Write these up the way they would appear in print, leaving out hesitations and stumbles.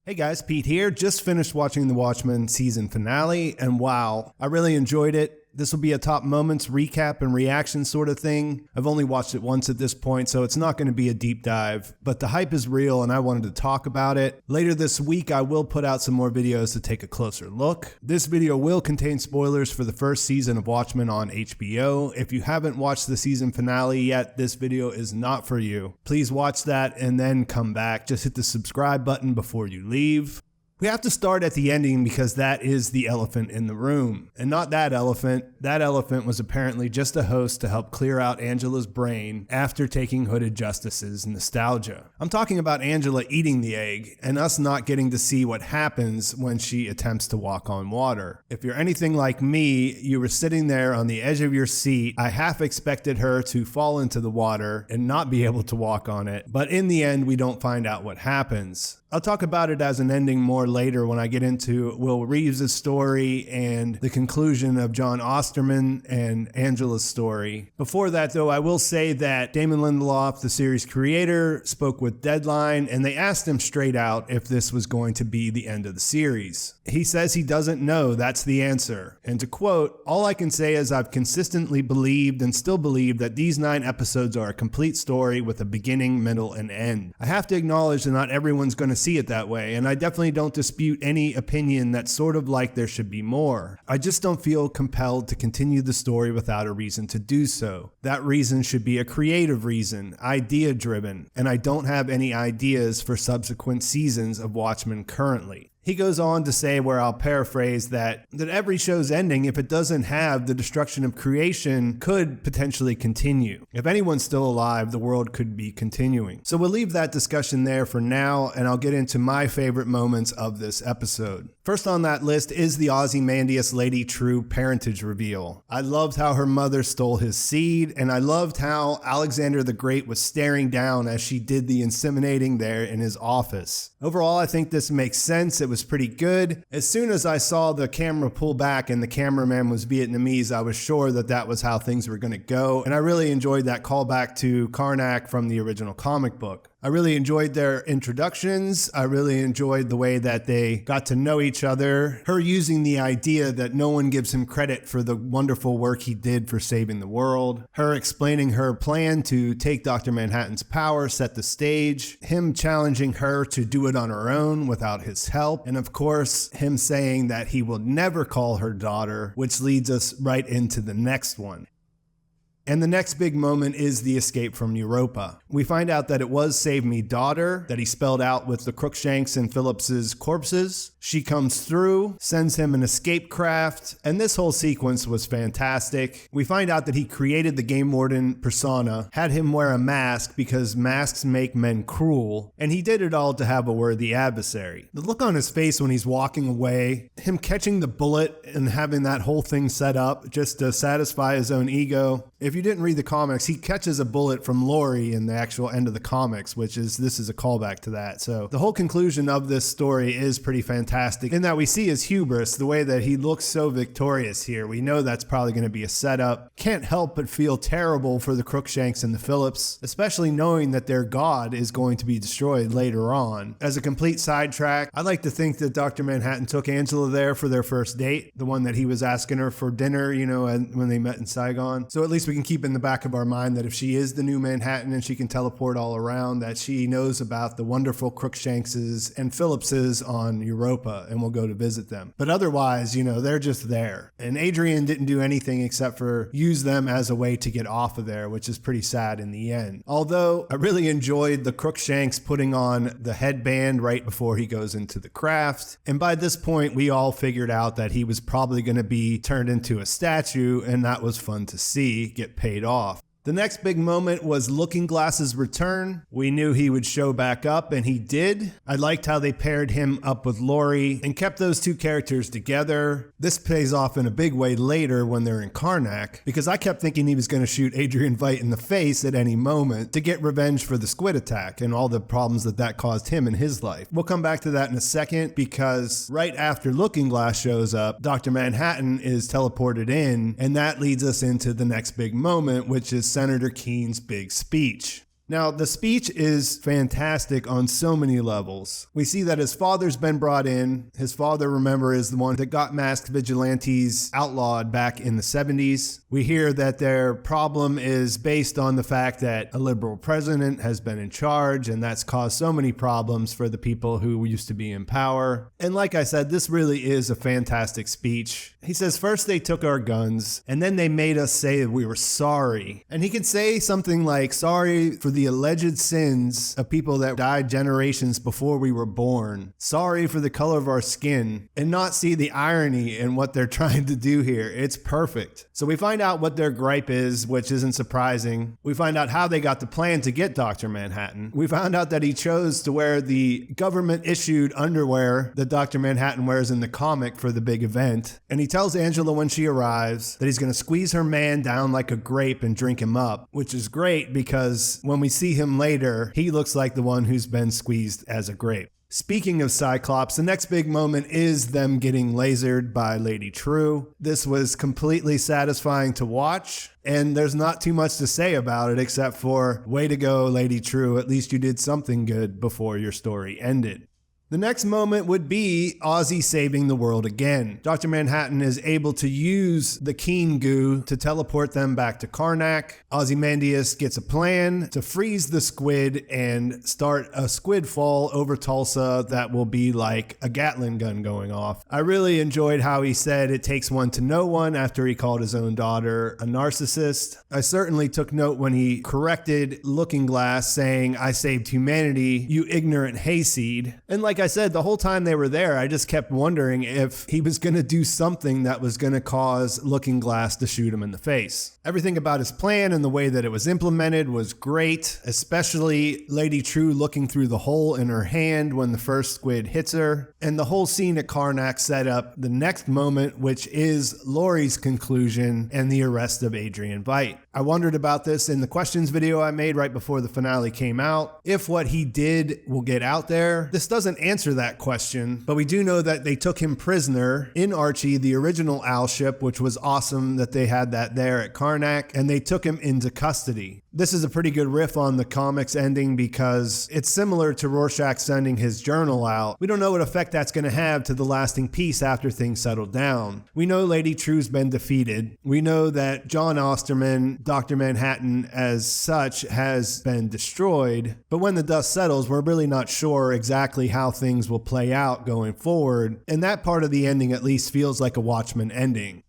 Hey guys, Pete here. Just finished watching the Watchmen season finale, and wow, I really enjoyed it. This will be a top moments recap and reaction sort of thing. I've only watched it once at this point, so it's not going to be a deep dive, but the hype is real and I wanted to talk about it. Later this week, I will put out some more videos to take a closer look. This video will contain spoilers for the first season of Watchmen on HBO. If you haven't watched the season finale yet, this video is not for you. Please watch that and then come back. Just hit the subscribe button before you leave. We have to start at the ending because that is the elephant in the room. And not that elephant. That elephant was apparently just a host to help clear out Angela's brain after taking Hooded Justice's nostalgia. I'm talking about Angela eating the egg and us not getting to see what happens when she attempts to walk on water. If you're anything like me, you were sitting there on the edge of your seat. I half expected her to fall into the water and not be able to walk on it. But in the end, we don't find out what happens. I'll talk about it as an ending more later when I get into Will Reeves' story and the conclusion of Jon Osterman and Angela's story. Before that, though, I will say that Damon Lindelof, the series creator, spoke with Deadline, and they asked him straight out if this was going to be the end of the series. He says he doesn't know, that's the answer. And to quote, "All I can say is I've consistently believed and still believe that these 9 episodes are a complete story with a beginning, middle, and end. I have to acknowledge that not everyone's going to see it that way, and I definitely don't dispute any opinion that's sort of like there should be more. I just don't feel compelled to continue the story without a reason to do so. That reason should be a creative reason, idea-driven, and I don't have any ideas for subsequent seasons of Watchmen currently." He goes on to say, where I'll paraphrase, that every show's ending, if it doesn't have the destruction of creation, could potentially continue. If anyone's still alive, the world could be continuing. So we'll leave that discussion there for now, and I'll get into my favorite moments of this episode. First on that list is the Ozymandias Lady Trieu parentage reveal. I loved how her mother stole his seed, and I loved how Alexander the Great was staring down as she did the inseminating there in his office. Overall, I think this makes sense. It was pretty good. As soon as I saw the camera pull back and the cameraman was Vietnamese, I was sure that that was how things were going to go, and I really enjoyed that callback to Karnak from the original comic book. I really enjoyed their introductions. I really enjoyed the way that they got to know each other. Her using the idea that no one gives him credit for the wonderful work he did for saving the world. Her explaining her plan to take Dr. Manhattan's power, set the stage. Him challenging her to do it on her own without his help. And of course, him saying that he will never call her daughter, which leads us right into the next one. And the next big moment is the escape from Europa. We find out that it was Save Me Daughter that he spelled out with the Crookshanks and Phillips's corpses. She comes through, sends him an escape craft, and this whole sequence was fantastic. We find out that he created the Game Warden persona, had him wear a mask because masks make men cruel, and he did it all to have a worthy adversary. The look on his face when he's walking away, him catching the bullet and having that whole thing set up just to satisfy his own ego. If you didn't read the comics, he catches a bullet from Laurie in the actual end of the comics, this is a callback to that. So the whole conclusion of this story is pretty fantastic in that we see his hubris, the way that he looks so victorious here. We know that's probably going to be a setup. Can't help but feel terrible for the Crookshanks and the Phillips, especially knowing that their god is going to be destroyed later on. As a complete sidetrack, I like to think that Dr. Manhattan took Angela there for their first date, the one that he was asking her for dinner, when they met in Saigon. So at least we can keep in the back of our mind that if she is the new Manhattan and she can teleport all around, that she knows about the wonderful Crookshankses and Phillipses on Europa and will go to visit them. But otherwise, they're just there. And Adrian didn't do anything except for use them as a way to get off of there, which is pretty sad in the end. Although I really enjoyed the Crookshanks putting on the headband right before he goes into the craft. And by this point, we all figured out that he was probably going to be turned into a statue, and that was fun to see get paid off. The next big moment was Looking Glass's return. We knew he would show back up, and he did. I liked how they paired him up with Laurie and kept those two characters together. This pays off in a big way later when they're in Karnak, because I kept thinking he was going to shoot Adrian Veidt in the face at any moment to get revenge for the squid attack and all the problems that caused him in his life. We'll come back to that in a second, because right after Looking Glass shows up, Dr. Manhattan is teleported in, and that leads us into the next big moment, which is Senator Keene's big speech. Now, the speech is fantastic on so many levels. We see that his father's been brought in. His father, remember, is the one that got masked vigilantes outlawed back in the 70s. We hear that their problem is based on the fact that a liberal president has been in charge, and that's caused so many problems for the people who used to be in power. And like I said, this really is a fantastic speech. He says, first they took our guns, and then they made us say that we were sorry. And he could say something like, sorry for the alleged sins of people that died generations before we were born. Sorry for the color of our skin, and not see the irony in what they're trying to do here. It's perfect. So we find out what their gripe is, which isn't surprising. We find out how they got the plan to get Dr. Manhattan. We found out that he chose to wear the government-issued underwear that Dr. Manhattan wears in the comic for the big event. And he tells Angela when she arrives that he's going to squeeze her man down like a grape and drink him up, which is great because when we see him later, he looks like the one who's been squeezed as a grape. Speaking of Cyclops, the next big moment is them getting lasered by Lady Trieu. This was completely satisfying to watch, and there's not too much to say about it except for, way to go, Lady Trieu, at least you did something good before your story ended. The next moment would be Ozzy saving the world again. Dr. Manhattan is able to use the Keene goo to teleport them back to Karnak. Ozymandias gets a plan to freeze the squid and start a squid fall over Tulsa that will be like a Gatling gun going off. I really enjoyed how he said it takes one to know one after he called his own daughter a narcissist. I certainly took note when he corrected Looking Glass saying, I saved humanity, you ignorant hayseed. And like I said, the whole time they were there, I just kept wondering if he was going to do something that was going to cause Looking Glass to shoot him in the face. Everything about his plan and the way that it was implemented was great, especially Lady Trieu looking through the hole in her hand when the first squid hits her. And the whole scene at Karnak set up the next moment, which is Laurie's conclusion and the arrest of Adrian Veidt. I wondered about this in the questions video I made right before the finale came out. If what he did will get out there, this doesn't answer that question, but we do know that they took him prisoner in Archie, the original Owl ship, which was awesome that they had that there at Karnak, and they took him into custody. This is a pretty good riff on the comics ending because it's similar to Rorschach sending his journal out. We don't know what effect that's going to have to the lasting peace after things settle down. We know Lady Trieu's been defeated. We know that Jon Osterman, Dr. Manhattan as such, has been destroyed. But when the dust settles, we're really not sure exactly how things will play out going forward. And that part of the ending at least feels like a Watchmen ending.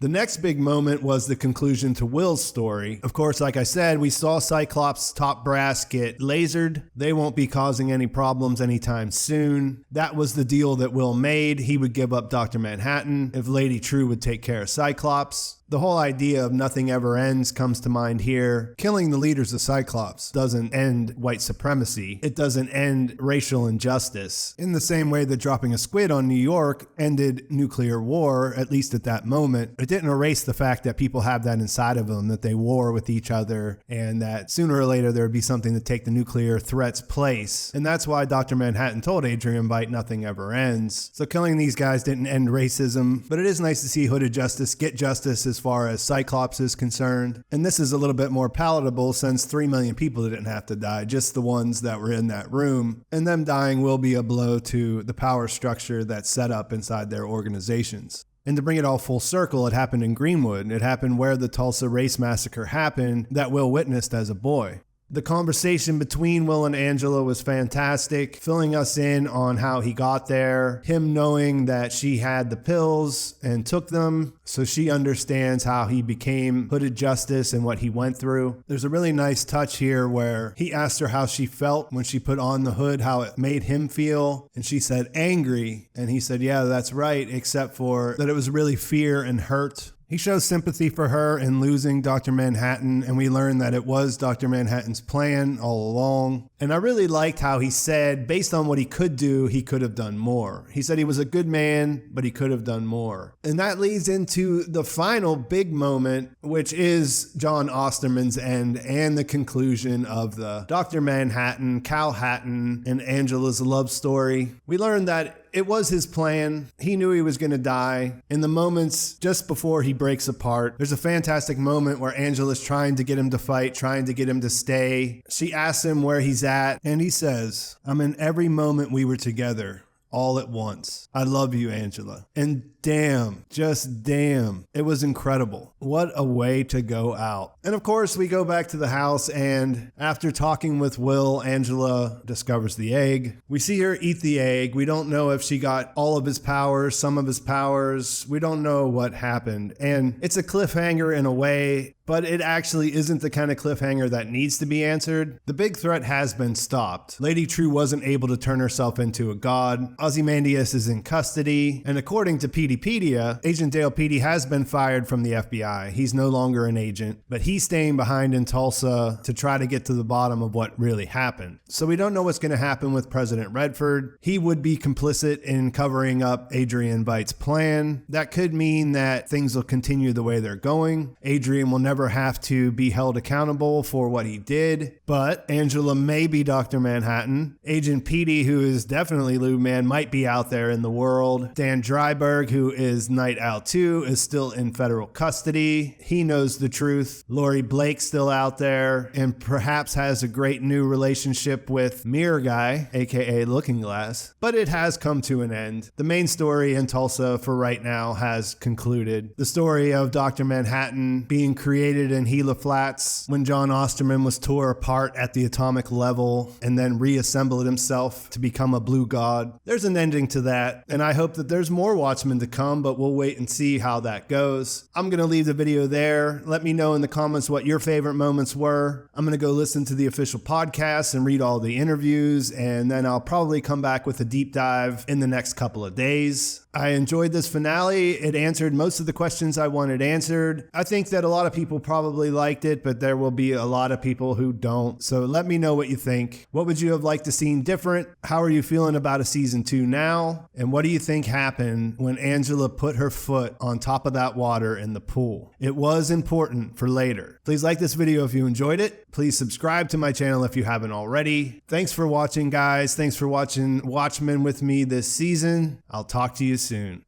The next big moment was the conclusion to Will's story. Of course, like I said, we saw Cyclops' top brass get lasered. They won't be causing any problems anytime soon. That was the deal that Will made. He would give up Dr. Manhattan if Lady Trieu would take care of Cyclops. The whole idea of nothing ever ends comes to mind here. Killing the leaders of Cyclops doesn't end white supremacy. It doesn't end racial injustice. In the same way that dropping a squid on New York ended nuclear war, at least at that moment, it didn't erase the fact that people have that inside of them, that they war with each other, and that sooner or later there would be something to take the nuclear threat's place. And that's why Dr. Manhattan told Adrian Veidt nothing ever ends. So killing these guys didn't end racism, but it is nice to see Hooded Justice get justice as far as Cyclops is concerned. And this is a little bit more palatable since 3 million people didn't have to die, just the ones that were in that room. And them dying will be a blow to the power structure that's set up inside their organizations. And to bring it all full circle, it happened in Greenwood. It happened where the Tulsa Race Massacre happened that Will witnessed as a boy. The conversation between Will and Angela was fantastic, filling us in on how he got there, him knowing that she had the pills and took them, so she understands how he became Hooded Justice and what he went through. There's a really nice touch here where he asked her how she felt when she put on the hood, how it made him feel, and she said angry, and he said, yeah, that's right, except for that it was really fear and hurt. He shows sympathy for her in losing Dr. Manhattan, and we learn that it was Dr. Manhattan's plan all along. And I really liked how he said, based on what he could do, he could have done more. He said he was a good man, but he could have done more. And that leads into the final big moment, which is Jon Osterman's end and the conclusion of the Dr. Manhattan, Cal Hatton, and Angela's love story. We learned that it was his plan. He knew he was going to die. In the moments just before he breaks apart, there's a fantastic moment where Angela's trying to get him to fight, trying to get him to stay. She asks him where he's at, and he says, "I'm in every moment we were together, all at once. I love you, Angela." And damn, just damn, it was incredible. What a way to go out. And of course, we go back to the house, and after talking with Will, Angela discovers the egg. We see her eat the egg. We don't know if she got all of his powers, some of his powers. We don't know what happened. And it's a cliffhanger in a way, but it actually isn't the kind of cliffhanger that needs to be answered. The big threat has been stopped. Lady Trieu wasn't able to turn herself into a god. Ozymandias is in custody, and according to Peteypedia, Agent Dale Petey has been fired from the FBI. He's no longer an agent, but he's staying behind in Tulsa to try to get to the bottom of what really happened. So we don't know what's going to happen with President Redford. He would be complicit in covering up Adrian Veidt's plan. That could mean that things will continue the way they're going. Adrian will never have to be held accountable for what he did, but Angela may be Dr. Manhattan. Agent Petey, who is definitely Lube Man, might be out there in the world. Dan Dryberg, who is Night Owl 2, is still in federal custody. He knows the truth. Laurie Blake's still out there and perhaps has a great new relationship with Mirror Guy, aka Looking Glass, but it has come to an end. The main story in Tulsa for right now has concluded. The story of Dr. Manhattan being created in Gila Flats when Jon Osterman was tore apart at the atomic level and then reassembled himself to become a blue god. There's an ending to that, and I hope that there's more Watchmen to come, but we'll wait and see how that goes. I'm going to leave the video there. Let me know in the comments what your favorite moments were. I'm going to go listen to the official podcast and read all the interviews, and then I'll probably come back with a deep dive in the next couple of days. I enjoyed this finale. It answered most of the questions I wanted answered. I think that a lot of people probably liked it, but there will be a lot of people who don't. So let me know what you think. What would you have liked to see different? How are you feeling about a season 2 now? And what do you think happened when Angela put her foot on top of that water in the pool? It was important for later. Please like this video if you enjoyed it. Please subscribe to my channel if you haven't already. Thanks for watching, guys. Thanks for watching Watchmen with me this season. I'll talk to you soon.